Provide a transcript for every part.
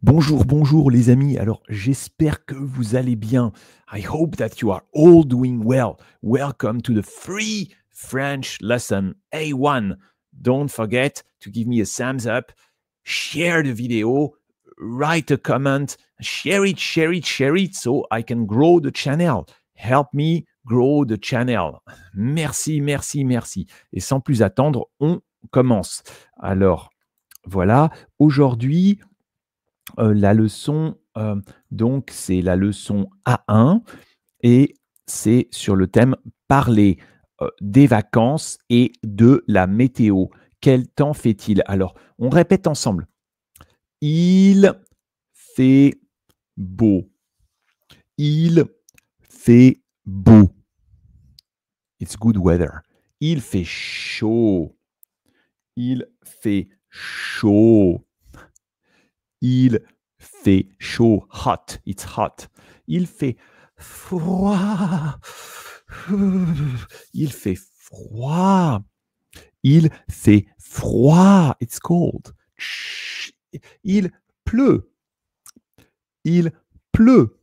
Bonjour, bonjour les amis. Alors, j'espère que vous allez bien. I hope that you are all doing well. Welcome to the free French lesson A1. Don't forget to give me a thumbs up, share the video, write a comment, share it so I can grow the channel. Help me grow the channel. Merci, merci, merci. Et sans plus attendre, on commence. Alors, voilà. Aujourd'hui, la leçon, donc, c'est la leçon A1 et c'est sur le thème parler des vacances et de la météo. Quel temps fait-il? Alors, on répète ensemble. Il fait beau. Il fait beau. It's good weather. Il fait chaud. Il fait chaud. Il fait chaud. Hot. It's hot. Il fait froid. Il fait froid. Il fait froid. It's cold. Il pleut. Il pleut.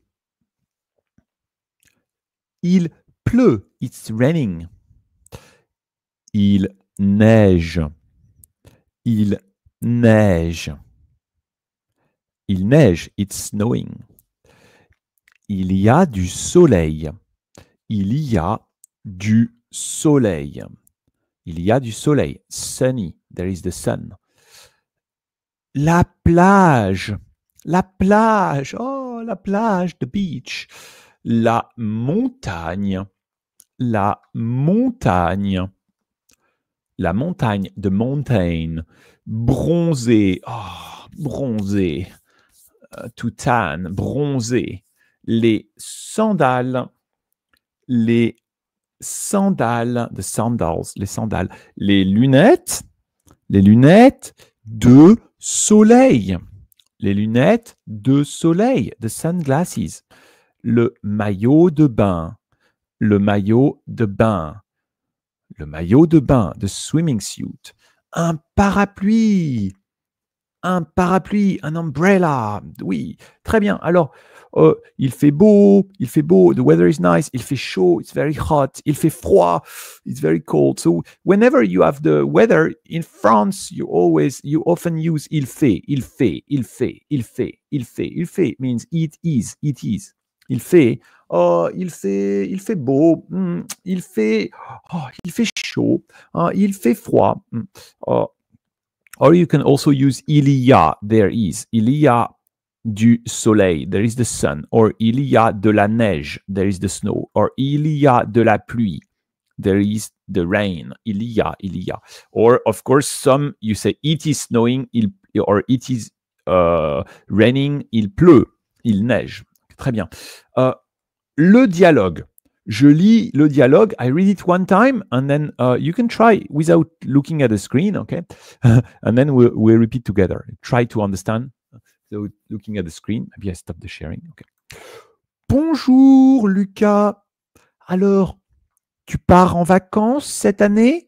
Il pleut. It's raining. Il neige. Il neige. Il neige. It's snowing. Il y a du soleil. Il y a du soleil. Il y a du soleil. Sunny. There is the sun. La plage. La plage. Oh, la plage. The beach. La montagne. La montagne. La montagne. The mountain. Bronzé. Oh, bronzé. To tan. Bronzé. Les sandales. Les sandales. The sandals. Les sandales. Les lunettes. Les lunettes de soleil. Les lunettes de soleil. The sunglasses. Le maillot de bain. Le maillot de bain. Le maillot de bain. The swimming suit. Un parapluie. Un parapluie. Un umbrella. Oui, très bien. Alors, il fait beau. Il fait beau. The weather is nice. Il fait chaud. It's very hot. Il fait froid. It's very cold. So, whenever you have the weather in France, you often use il fait. Il fait. Il fait. Il fait. Il fait. Il fait means it is. It is. Il fait. Il fait beau. Il fait chaud. Il fait froid. Or you can also use il y a, there is. Il y a du soleil, there is the sun. Or il y a de la neige, there is the snow. Or il y a de la pluie, there is the rain. Il y a. Or of course, some you say it is snowing, or it is raining, il pleut, il neige. Très bien. Le dialogue. Je lis le dialogue. I read it one time, and then you can try without looking at the screen, okay? And then we'll repeat together. Try to understand without looking at the screen. Maybe I stop the sharing. Okay. Bonjour, Lucas. Alors, tu pars en vacances cette année?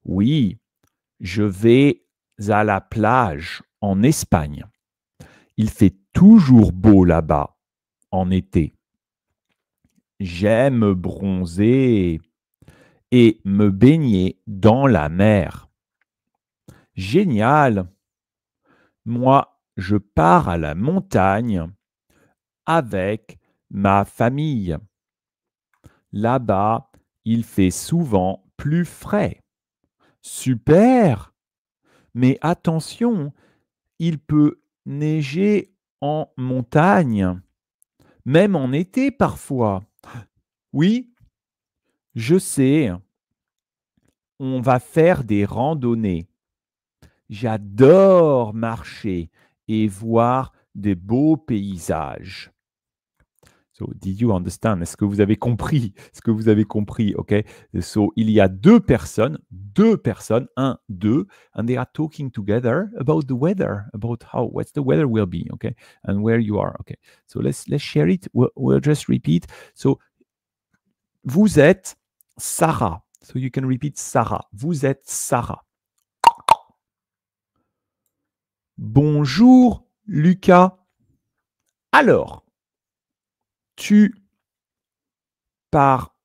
Oui, je vais à la plage en Espagne. Il fait toujours beau là-bas en été. J'aime bronzer et me baigner dans la mer. Génial! Moi, je pars à la montagne avec ma famille. Là-bas, il fait souvent plus frais. Super! Mais attention, il peut neiger en montagne, même en été parfois. Oui, je sais. On va faire des randonnées. J'adore marcher et voir de beaux paysages. So, did you understand? Est-ce que vous avez compris? Est-ce que vous avez compris? Okay. So, il y a deux personnes, un, deux, and they are talking together about the weather, about what's the weather will be, okay, and where you are, okay. So, let's share it. We'll just repeat. So, vous êtes Sarah. So, you can repeat Sarah. Vous êtes Sarah. Bonjour, Lucas, alors, tu pars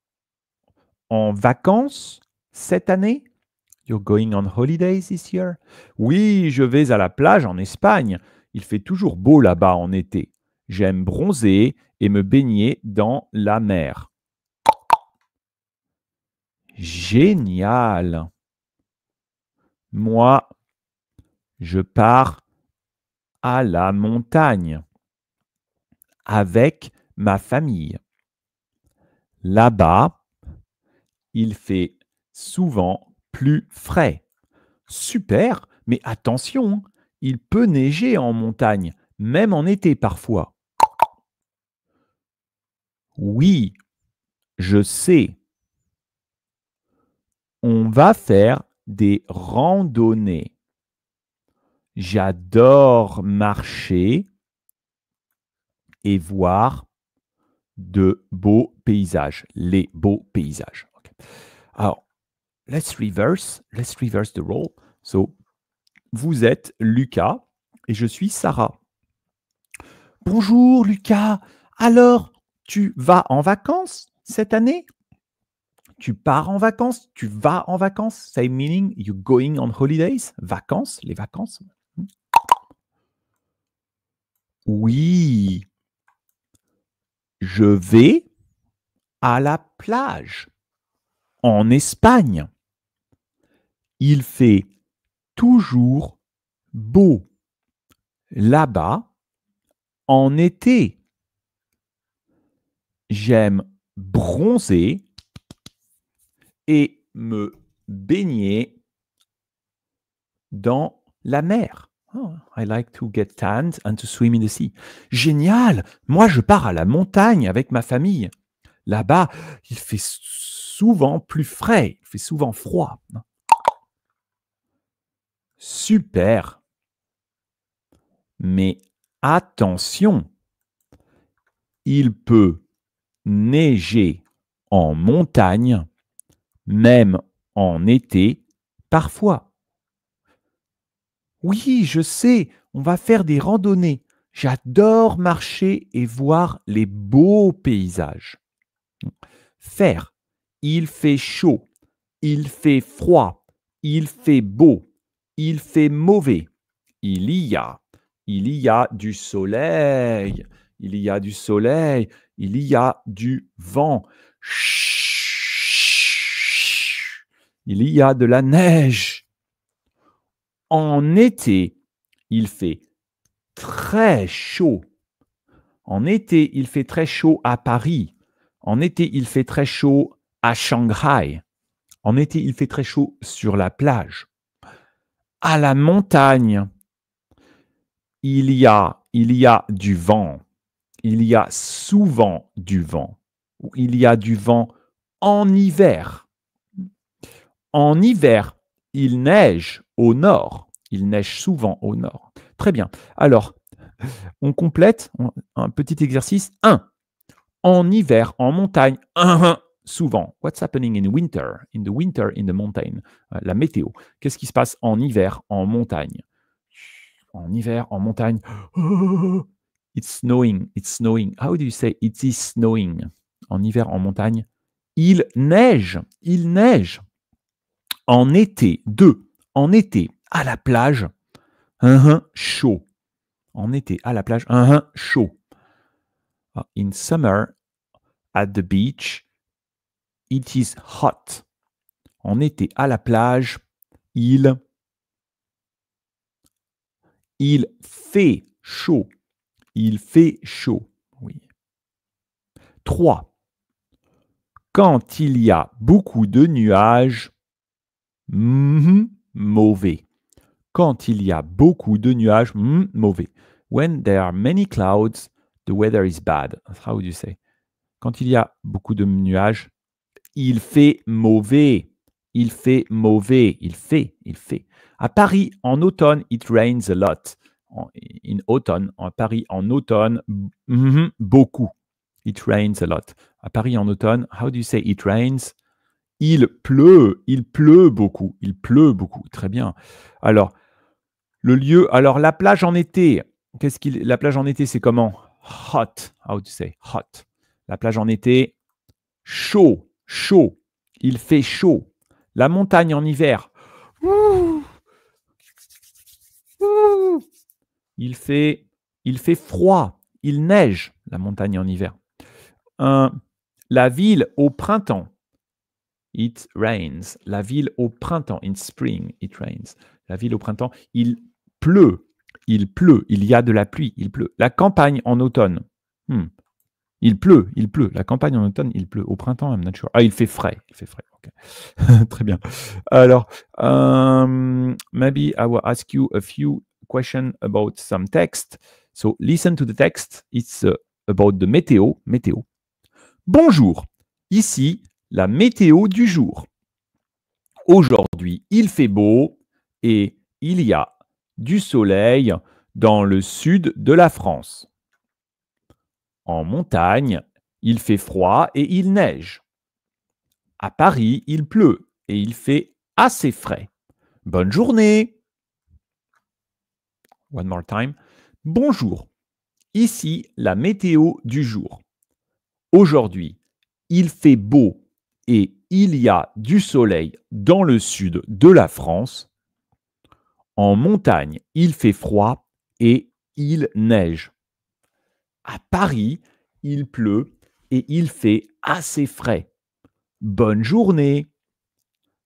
en vacances cette année? You're going on holidays this year? Oui, je vais à la plage en Espagne. Il fait toujours beau là-bas en été. J'aime bronzer et me baigner dans la mer. Génial. Moi, je pars à la montagne avec ma famille. Là-bas, il fait souvent plus frais. Super, mais attention, il peut neiger en montagne, même en été parfois. Oui, je sais. On va faire des randonnées. J'adore marcher et voir de beaux paysages, les beaux paysages. Okay. Alors, let's reverse the role. So, vous êtes Lucas et je suis Sarah. Bonjour Lucas, alors tu vas en vacances cette année? Tu pars en vacances? Tu vas en vacances? Same meaning, you going on holidays? Vacances, les vacances. Oui, je vais à la plage en Espagne. Il fait toujours beau là-bas en été. J'aime bronzer et me baigner dans la mer. Oh, I like to get tanned and to swim in the sea. Génial! Moi, je pars à la montagne avec ma famille. Là-bas, il fait souvent plus frais, il fait souvent froid. Super! Mais attention, il peut neiger en montagne, même en été, parfois. Oui, je sais, on va faire des randonnées. J'adore marcher et voir les beaux paysages. Faire. Il fait chaud. Il fait froid. Il fait beau. Il fait mauvais. Il y a. Il y a du soleil. Il y a du soleil. Il y a du vent. Il y a de la neige. En été, il fait très chaud. En été, il fait très chaud à Paris. En été, il fait très chaud à Shanghai. En été, il fait très chaud sur la plage. À la montagne, il y a du vent. Il y a souvent du vent. Il y a du vent en hiver. En hiver, il neige au nord. Il neige souvent au nord. Très bien. Alors, on complète un petit exercice. 1. En hiver, en montagne. Souvent. What's happening in winter? In the winter, in the mountain. La météo. Qu'est-ce qui se passe en hiver, en montagne? En hiver, en montagne. It's snowing. It's snowing. How do you say it is snowing? En hiver, en montagne. Il neige. Il neige. En été. 2. En été, à la plage. Chaud. En été, à la plage. Chaud. In summer, at the beach, it is hot. En été, à la plage, il fait chaud. Il fait chaud. Oui. 3. Quand il y a beaucoup de nuages, mauvais. Quand il y a beaucoup de nuages, mauvais. When there are many clouds, the weather is bad. How would you say? Quand il y a beaucoup de nuages, il fait mauvais. Il fait mauvais. Il fait. À Paris, en automne, it rains a lot. In autumn, à Paris, en automne, beaucoup. It rains a lot. À Paris, en automne, how do you say it rains? Il pleut beaucoup. Il pleut beaucoup. Très bien. Alors, le lieu, alors la plage en été, La plage en été, c'est comment? Hot. How to say? Hot. La plage en été, chaud. Chaud. Il fait chaud. La montagne en hiver. Ouh, ouh. Il fait froid. Il neige. La montagne en hiver. La ville au printemps. It rains. La ville au printemps. In spring, it rains. La ville au printemps. Il pleut. Il pleut. Il y a de la pluie. Il pleut. La campagne en automne. Il pleut. Il pleut. La campagne en automne, il pleut. Au printemps, I'm not sure. Ah, il fait frais. Il fait frais. Okay. Très bien. Alors, maybe I will ask you a few questions about some text. So, listen to the text. It's about the météo. Météo. Bonjour. Ici, la météo du jour. Aujourd'hui, il fait beau et il y a du soleil dans le sud de la France. En montagne, il fait froid et il neige. À Paris, il pleut et il fait assez frais. Bonne journée. One more time. Bonjour. Ici, la météo du jour. Aujourd'hui, il fait beau et il y a du soleil dans le sud de la France. En montagne, il fait froid et il neige. À Paris, il pleut et il fait assez frais. Bonne journée.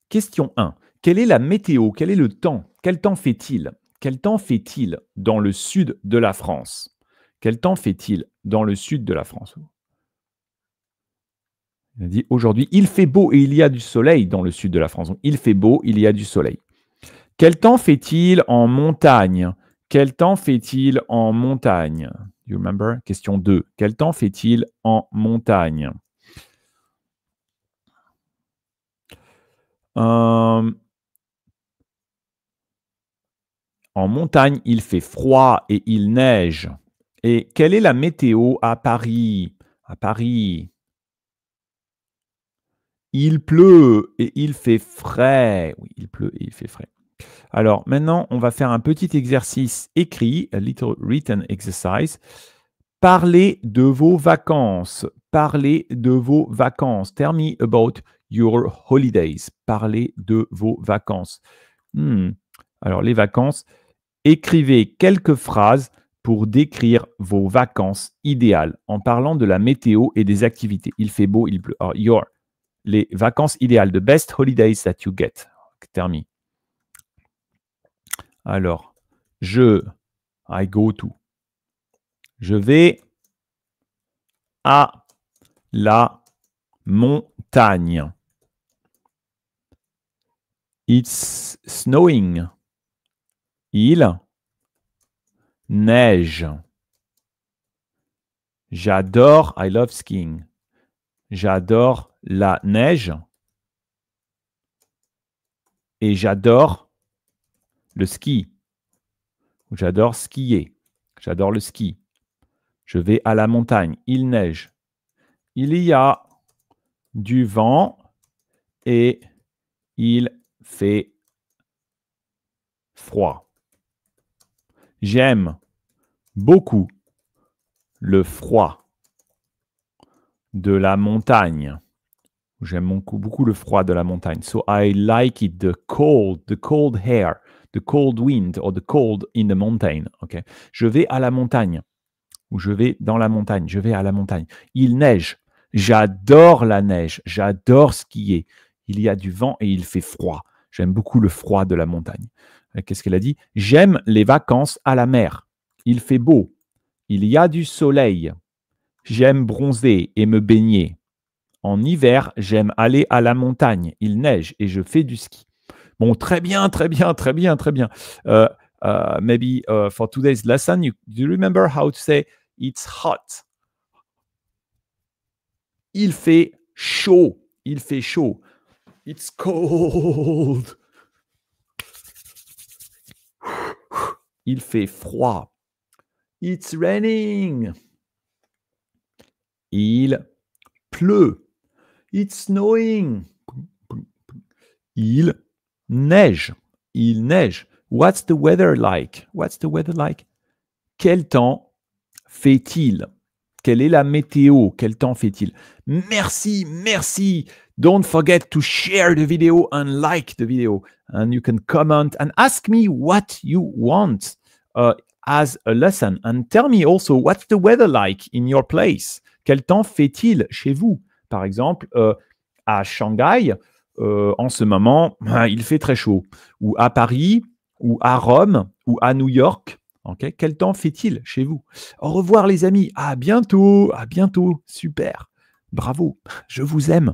Question 1. Quelle est la météo? Quel est le temps? Quel temps fait-il? Quel temps fait-il dans le sud de la France? Quel temps fait-il dans le sud de la France? Il a dit aujourd'hui, il fait beau et il y a du soleil dans le sud de la France. Donc, il fait beau, il y a du soleil. Quel temps fait-il en montagne? Quel temps fait-il en montagne? You remember? Question 2. Quel temps fait-il en montagne? En montagne, il fait froid et il neige. Et quelle est la météo à Paris? À Paris, il pleut et il fait frais. Oui, il pleut et il fait frais. Alors, maintenant, on va faire un petit exercice écrit, a little written exercise. Parlez de vos vacances. Parlez de vos vacances. Tell me about your holidays. Parlez de vos vacances. Alors, les vacances, écrivez quelques phrases pour décrire vos vacances idéales en parlant de la météo et des activités. Il fait beau, il pleut. Alors, les vacances idéales, the best holidays that you get. Terminé. Alors, I go to. Je vais à la montagne. It's snowing. Il neige. J'adore, I love skiing. J'adore la neige. Et j'adore le ski. J'adore skier. J'adore le ski. Je vais à la montagne. Il neige. Il y a du vent et il fait froid. J'aime beaucoup le froid de la montagne. J'aime beaucoup le froid de la montagne. So I like it, the cold air, the cold wind or the cold in the mountain. Okay? Je vais à la montagne. Ou je vais dans la montagne. Je vais à la montagne. Il neige. J'adore la neige. J'adore skier. Il y a du vent et il fait froid. J'aime beaucoup le froid de la montagne. Qu'est-ce qu'elle a dit? J'aime les vacances à la mer. Il fait beau. Il y a du soleil. J'aime bronzer et me baigner. En hiver, j'aime aller à la montagne. Il neige et je fais du ski. Bon, très bien, très bien, très bien, très bien. Maybe for today's lesson, do you remember how to say it's hot? Il fait chaud. Il fait chaud. It's cold. Il fait froid. It's raining. Il pleut. It's snowing. Il neige. Il neige. What's the weather like? What's the weather like? Quel temps fait-il? Quelle est la météo? Quel temps fait-il? Merci, merci. Don't forget to share the video and like the video. And you can comment and ask me what you want as a lesson. And tell me also what's the weather like in your place? Quel temps fait-il chez vous? Par exemple, à Shanghai, en ce moment, il fait très chaud. Ou à Paris, ou à Rome, ou à New York. Okay. Quel temps fait-il chez vous? Au revoir les amis, à bientôt, super, bravo, je vous aime.